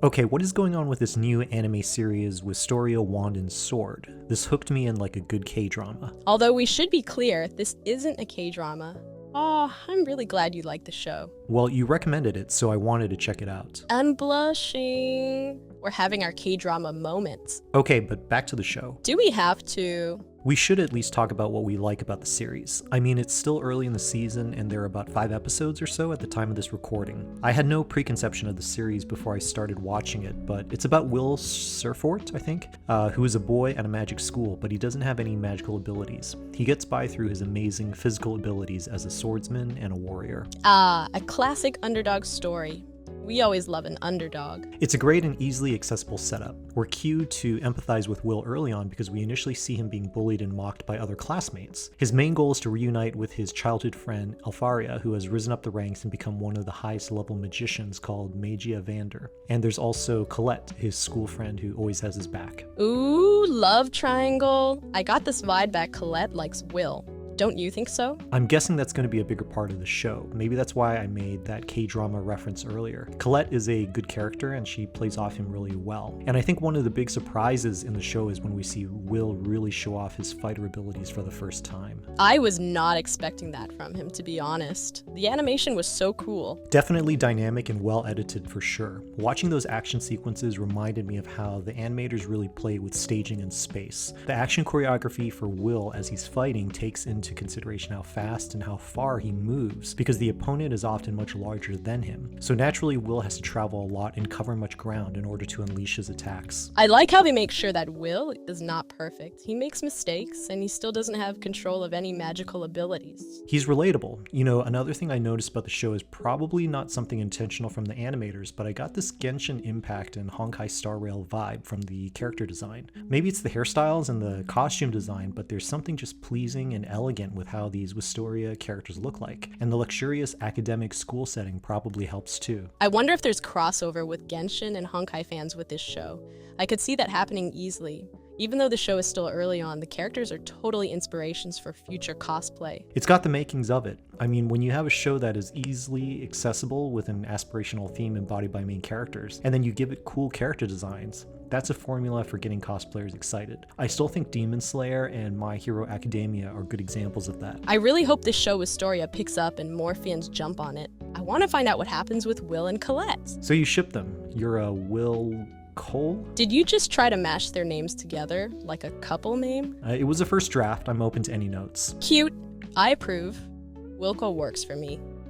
Okay, what is going on with this new anime series Wistoria Wand and Sword? This hooked me in like a good K-drama. Although we should be clear, this isn't a K-drama. Aw, I'm really glad you like the show. Well, you recommended it, so I wanted to check it out. I'm blushing. We're having our K-drama moments. Okay, but back to the show. Do we have to? We should at least talk about what we like about the series. I mean, it's still early in the season and there are about 5 episodes or so at the time of this recording. I had no preconception of the series before I started watching it, but it's about Will Surfort, I think, who is a boy at a magic school, but he doesn't have any magical abilities. He gets by through his amazing physical abilities as a swordsman and a warrior. Ah, a classic underdog story. We always love an underdog. It's a great and easily accessible setup. We're cued to empathize with Will early on because we initially see him being bullied and mocked by other classmates. His main goal is to reunite with his childhood friend Alfaria, who has risen up the ranks and become one of the highest level magicians called Magia Vander. And there's also Colette, his school friend who always has his back. Ooh, love triangle. I got this vibe that Colette likes Will. Don't you think so? I'm guessing that's going to be a bigger part of the show. Maybe that's why I made that K-drama reference earlier. Colette is a good character and she plays off him really well. And I think one of the big surprises in the show is when we see Will really show off his fighter abilities for the first time. I was not expecting that from him, to be honest. The animation was so cool. Definitely dynamic and well edited for sure. Watching those action sequences reminded me of how the animators really play with staging and space. The action choreography for Will as he's fighting takes into consideration how fast and how far he moves, because the opponent is often much larger than him. So naturally, Will has to travel a lot and cover much ground in order to unleash his attacks. I like how they make sure that Will is not perfect. He makes mistakes, and he still doesn't have control of any magical abilities. He's relatable. You know, another thing I noticed about the show is probably not something intentional from the animators, but I got this Genshin Impact and Honkai Star Rail vibe from the character design. Maybe it's the hairstyles and the costume design, but there's something just pleasing and elegant with how these Wistoria characters look like, and the luxurious academic school setting probably helps too. I wonder if there's crossover with Genshin and Honkai fans with this show. I could see that happening easily. Even though the show is still early on, the characters are totally inspirations for future cosplay. It's got the makings of it. I mean, when you have a show that is easily accessible with an aspirational theme embodied by main characters, and then you give it cool character designs, that's a formula for getting cosplayers excited. I still think Demon Slayer and My Hero Academia are good examples of that. I really hope this show Wistoria picks up and more fans jump on it. I want to find out what happens with Will and Colette. So you ship them. You're a Will Cole? Did you just try to mash their names together like a couple name? It was a first draft. I'm open to any notes. Cute. I approve. Wilco works for me.